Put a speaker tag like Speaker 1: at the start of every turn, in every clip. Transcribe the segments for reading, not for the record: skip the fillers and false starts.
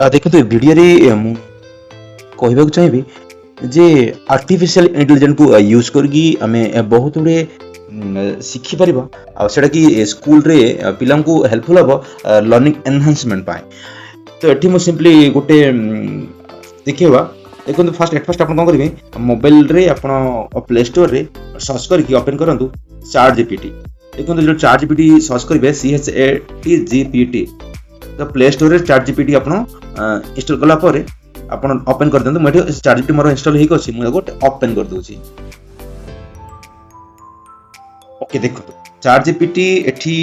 Speaker 1: ଦେଖନ୍ତୁ ଏ ଭିଡ଼ିଓରେ ମୁଁ କହିବାକୁ ଚାହିଁବି ଯେ ଆର୍ଟିଫିସିଆଲ ଇଣ୍ଟେଲିଜେନ୍ସକୁ ୟୁଜ୍ କରିକି ଆମେ ବହୁତ ଗୁଡ଼ିଏ ଶିଖିପାରିବା ଆଉ ସେଇଟା କି ସ୍କୁଲରେ ପିଲାଙ୍କୁ ହେଲ୍ପଫୁଲ୍ ହେବ ଲର୍ଣ୍ଣିଂ ଏନହାନ୍ସମେଣ୍ଟ ପାଇଁ। ତ ଏଠି ମୁଁ ସିମ୍ପଲି ଗୋଟେ ଦେଖେଇବା। ଦେଖନ୍ତୁ ଫାଷ୍ଟ ଆପଣ କ'ଣ କରିବେ, ମୋବାଇଲରେ ଆପଣ ପ୍ଲେ ଷ୍ଟୋରରେ ସର୍ଚ୍ଚ କରିକି ଓପେନ୍ କରନ୍ତୁ ଚାଟ୍ ଜିପିଟି। ଦେଖନ୍ତୁ ଯେଉଁ ଚାଟ୍ ଜିପିଟି ସର୍ଚ୍ଚ କରିବେ ChatGPT, ତ ପ୍ଲେ ଷ୍ଟୋରରେ ଚାଟ୍ ଜିପିଟି ଆପଣ ଇନଷ୍ଟଲ୍ କଲା ପରେ ଆପଣ ଓପେନ୍ କରିଦିଅନ୍ତୁ। ମୁଁ ଏଠି ଚାଟ୍ ଜିପିଟି ମୋର ଇନଷ୍ଟଲ୍ ହେଇକି ଅଛି, ମୁଁ ଗୋଟେ ଓପେନ୍ କରିଦେଉଛି। ଓକେ, ଦେଖନ୍ତୁ ଚାଟ୍ ଜିପିଟି ଏଠି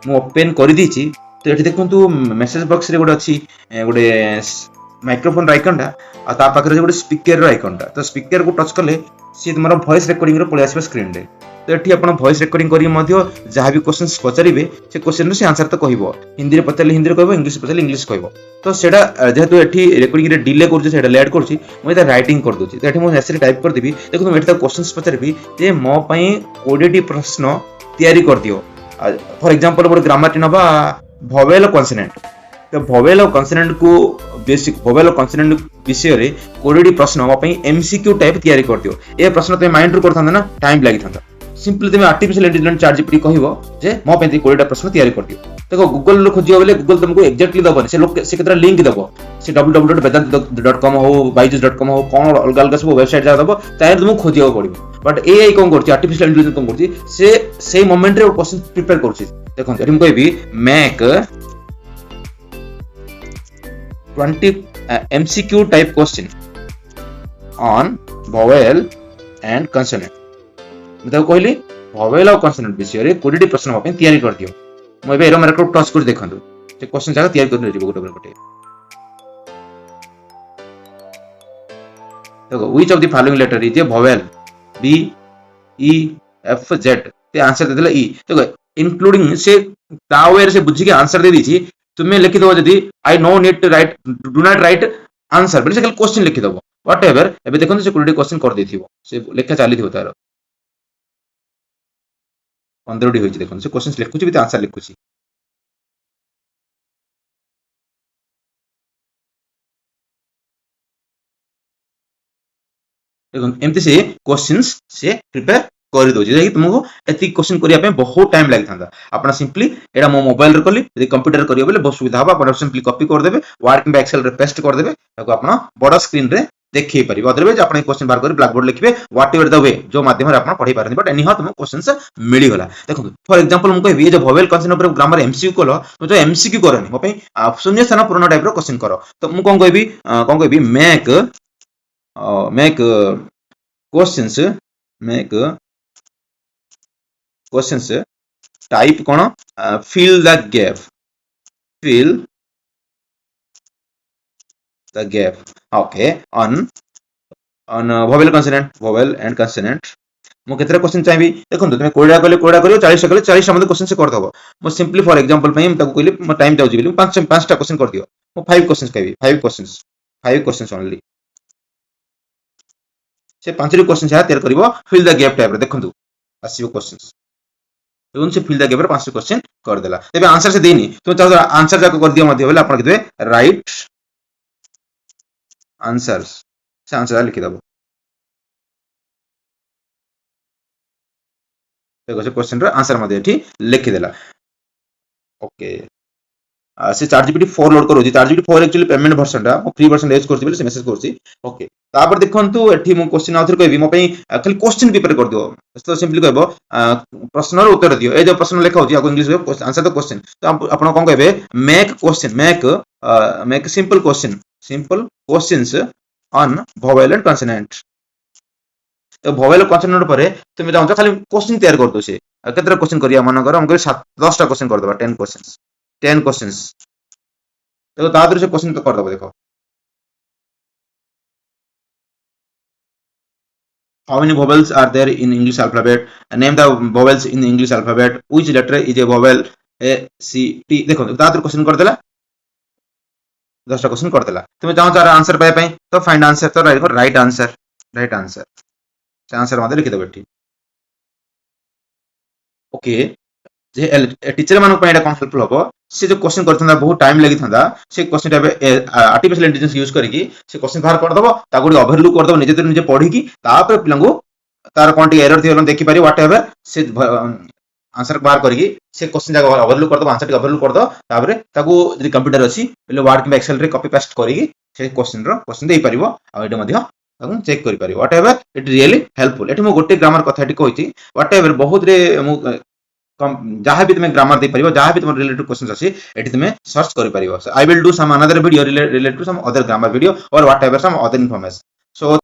Speaker 1: ମୁଁ ଓପେନ୍ କରିଦେଇଛି। ତ ଏଠି ଦେଖନ୍ତୁ ମେସେଜ ବକ୍ସରେ ଗୋଟେ ଅଛି ଗୋଟେ ମାଇକ୍ରୋଫୋନ୍ ଆଇକନ୍ଟା, ଆଉ ତା ପାଖରେ ଗୋଟେ ସ୍ପିକରର ଆଇକନ୍ଟା। ତ ସ୍ପିକରକୁ ଟଚ୍ କଲେ ସିଏ ତୁମର ଭଏସ୍ ରେକର୍ଡ଼ିଂର ପଳେଇ ଆସିବ ସ୍କ୍ରିନ୍ରେ। ତ ଏଠି ଆପଣ ଭଏସ୍ ରେକର୍ଡ଼ିଂ କରିକି ମଧ୍ୟ ଯାହା ବି କ୍ୱେଶ୍ଚନ୍ସ ପଚାରିବେ ସେ କ୍ୱେଶ୍ଚନ୍ର ସେ ଆନ୍ସର୍ ତ କହିବ। ହିନ୍ଦୀରେ ପଚାରିଲେ ହିନ୍ଦୀରେ କହିବ, ଇଂଲିଶ ପଚାରିଲେ ଇଂଲିଶ କହିବ। ତ ସେଇଟା ଯେହେତୁ ଏଠି ରେକର୍ଡ଼ିଂରେ ଡିଲେ କରୁଛି, ସେଇଟା ଲେଟ୍ କରୁଛି, ମୁଁ ଏଇଟା ରାଇଟିଂ କରିଦେଉଛି। ତ ଏଠି ମୁଁ ମେସେଜ ଟାଇପ୍ କରିଦେବି। ଦେଖନ୍ତୁ ମୁଁ ଏଠି ତାକୁ କ୍ୱେଶ୍ଚନ୍ସ ପଚାରିବି ଯେ ମୋ ପାଇଁ 20ଟି ପ୍ରଶ୍ନ ତିଆରି କରିଦିଅ। ଫର୍ ଏକ୍ଜାମ୍ପଲ୍ ଗୋଟେ ଗ୍ରାମାରଟି ନେବା, ଭୋୱେଲ୍ କନସୋନେଣ୍ଟ। ତ ଭୋୱେଲ୍ ଆଉ କନସୋନେଣ୍ଟକୁ ବେସିକ୍ ଭୋୱେଲ୍ ଆଉ କନସୋନେଣ୍ଟ ବିଷୟରେ 20ଟି ପ୍ରଶ୍ନ ମୋ ପାଇଁ MCQ ଟାଇପ୍ ତିଆରି କରିଦିଅ। ଏ ପ୍ରଶ୍ନ ତୁମେ ମାଇଣ୍ଡରୁ କରିଥାନ୍ତା ନା, ଟାଇମ୍ ଲାଗିଥାନ୍ତା। ସିମ୍ପଲି ତୁମେ ଆର୍ଟିଫିସିଆଲ ଇଣ୍ଟେଲିଜେନ୍ସ ଚାଟ୍ ଜିପିଟି କହିବ ଯେ ମୋ ପାଇଁ 20ଟା ପ୍ରଶ୍ନ ତିଆରି କରିଦିଅ। ଦେଖ ଗୁଗଲରେ ଖୋଜିବ ବୋଲେ ଗୁଗଲ ତୁମକୁ ଏକ୍ଜାକ୍ଟଲି ଦେବନି, ସେ କେତେଟା ଲିଙ୍କ ଦେବ। ସେ www.vedanta.com ହଉ, byju's.com ହଉ, କ'ଣ ଅଲଗା ଅଲଗା ସବୁ ୱେବସାଇଟ୍ ଯାହା ଦେବ, ତାହେଲେ ତୁମକୁ ଖୋଜିବାକୁ ପଡ଼ିବ। ବଟ୍ AI କ'ଣ କରୁଛି, ଆର୍ଟିଫିସିଆଲ ଇଣ୍ଟେଲିଜେନ୍ସ କ'ଣ କରୁଛି, ସେ ସେଇ ମୋମେଣ୍ଟରେ କ୍ୱେଶ୍ଚନ୍ ପ୍ରିପେୟାର କରୁଛି। ଦେଖନ୍ତୁ ଏଠି ମୁଁ କହିବି make 20 MCQ type question on vowel and consonant। ମୁଁ ତାକୁ କହିଲି vowel ଆଉ consonant ବିଷୟରେ 20ଟି ପ୍ରଶ୍ନ ମୋ ପାଇଁ ତିଆରି କରିଦିଅ। ମୁଁ ଏବେ ଏରୋ ମାର୍କରକୁ ଟଚ୍ କରି ଦେଖନ୍ତୁ ସେ କ୍ୱେଶ୍ଚନ୍ ଯାକ ତିଆରି କରି ନେଇଯିବ ଗୋଟେ ଗୋଟେ। देखो which of the following letter is a vowel? B, E, F, Z। ते आंसर देदेला E। देखो इंक्लूडिंग से तावेर से बुझी के आंसर दे दीजिए। तुम्हें लिखि दो जदी I no need to write, do not write answer बोले से खाली क्वेश्चन लिखि दबो व्हाटएवर। एबे देखो से 20टी क्वेश्चन कर देथिबो, से लेखा चाली थिबो तार 15टी होइछि। देखो से क्वेश्चन लिखुछि भी आंसर लिखुछि। देखो एमती से क्वेश्चंस से प्रिपेयर कर दो जे तुमको एति क्वेश्चन करिया पे बहुत टाइम लागि थांदा। आपण सिंपली एडा मो मोबाइल रे कली, यदि कंप्यूटर करियो बोले बहुत सुविधा हो। आपण सिंपली कॉपी कर देबे, वर्ड किंबा एक्सेल रे पेस्ट कर देबे, ताको आपण बड़ स्क्रीन रे देखि परिबो। अदरवाइज आपण क्वेश्चन बार कर ब्लैक बोर्ड लिखिबे व्हाटएवर द वे जो माध्यम रे आपण पढी पारनी। बट एनी हाउ तुमको क्वेश्चंस मिली गला। देखो फॉर एग्जांपल हम कहबी जे वोवेल कॉन्सेप्ट ऊपर ग्रामर एमसीक्यू कलो, तो जो एमसीक्यू करनी मो पे शून्य स्थान पूर्ण टाइप रो क्वेश्चन करो। तो मु कोन कहबी make questions, make questions type कौन, fill the gap, fill the gap। Okay on vowel consonant, vowel and consonant मु केतरा क्वेश्चन चाहिबी। देखो तुम 20टा कहले 20टा करियो, 40 कहले 40 मध्ये क्वेश्चन से कर दबो। मु सिंपली फॉर एग्जांपल पई हम ताको कहली म टाइम जाउची बोली 5टा क्वेश्चन कर दियो। मु 5 क्वेश्चन कहबी, 5 क्वेश्चन ओनली। से 5टी क्वेश्चन से तैयार करिवो फिल द गैप टाइप रे। देखंतु आसीबो क्वेश्चंस, एवं से फिल द गैप रे 5टी क्वेश्चन कर देला। तबे आंसर से देनी तो चाहो आंसर जाको कर दियो मध्ये बोले आपण कहबे राइट आंसर्स, से आंसर लिखि दबो। देखो से क्वेश्चन रे आंसर मध्ये एठी लिखि देला। ओके से चार्ट जीपीटी 4 लोड करूची। Chart GPT 4 actually payment version टा मो फ्री वर्जन यूज करछि बोले से मेसेज करछि। ओके तापर देखंतु एठी मो क्वेश्चन आउथर कहबी मो पई खाली क्वेश्चन पेपर कर दियो। तो सिंपली कहबो प्रश्नर उत्तर दियो। ए जो प्रश्न लेखा होची आको इंग्लिश में आंसर द क्वेश्चन। तो आपण कोन कहबे make question, make simple question, simple questions on vowel and consonant. तो वोवेल कॉन्सोनेंट पर तुम जाउ खाली क्वेश्चन तैयार कर दो। से केतरा क्वेश्चन करिया मन कर हम 10टा क्वेश्चन कर दबा, 10 क्वेश्चंस, 10 क्वेश्चंस। देखो तादर से क्वेश्चन तो कर दबो। देखो how many vowels are there in English alphabet, name the vowels in English alphabet, which letter is a vowel, A C T। देखो तादर क्वेश्चन कर देला, 10टा क्वेश्चन कर देला। तुम चाहो तार आंसर पाए पई तो फाइंड आंसर, तो राइट आंसर, राइट आंसर से आंसर मध्ये लिखि दबो एठी। ओके जे टीचर मान पई एटा कोन हेल्पफुल होबो, से जो क्वेश्चन करथंदा बहुत टाइम लागि थंदा से question type artificial intelligence use करके से क्वेश्चन बाहर कर दबो ताको ओवरलुक कर दबो निजे पढ़ी की तापर पिलांगो तार कोन टी एरर थियो देखि पारि व्हाट एवर से आंसर बाहर करके से क्वेश्चन जाक ओवरलुक कर दबो आंसर ओवरलुक कर दो तापर ताको जदि कंप्यूटर अछि पहिले वर्ड कि एक्सेल रे कॉपी पेस्ट करके से क्वेश्चन दे परिबो आ एटा मध्य ताको चेक करि परिबो whatever it really helpful एठी मो गोटे ग्रामर कथा कहछि व्हाट एवर बहुत रे मु जहाँ भी तुम ग्रामर दे परिबो जहाँ भी तुम रिलेटेड क्वेश्चंस अछि एठी तुम सर्च करि परिबो I will do some another video related to some other grammar video और whatever some other information सो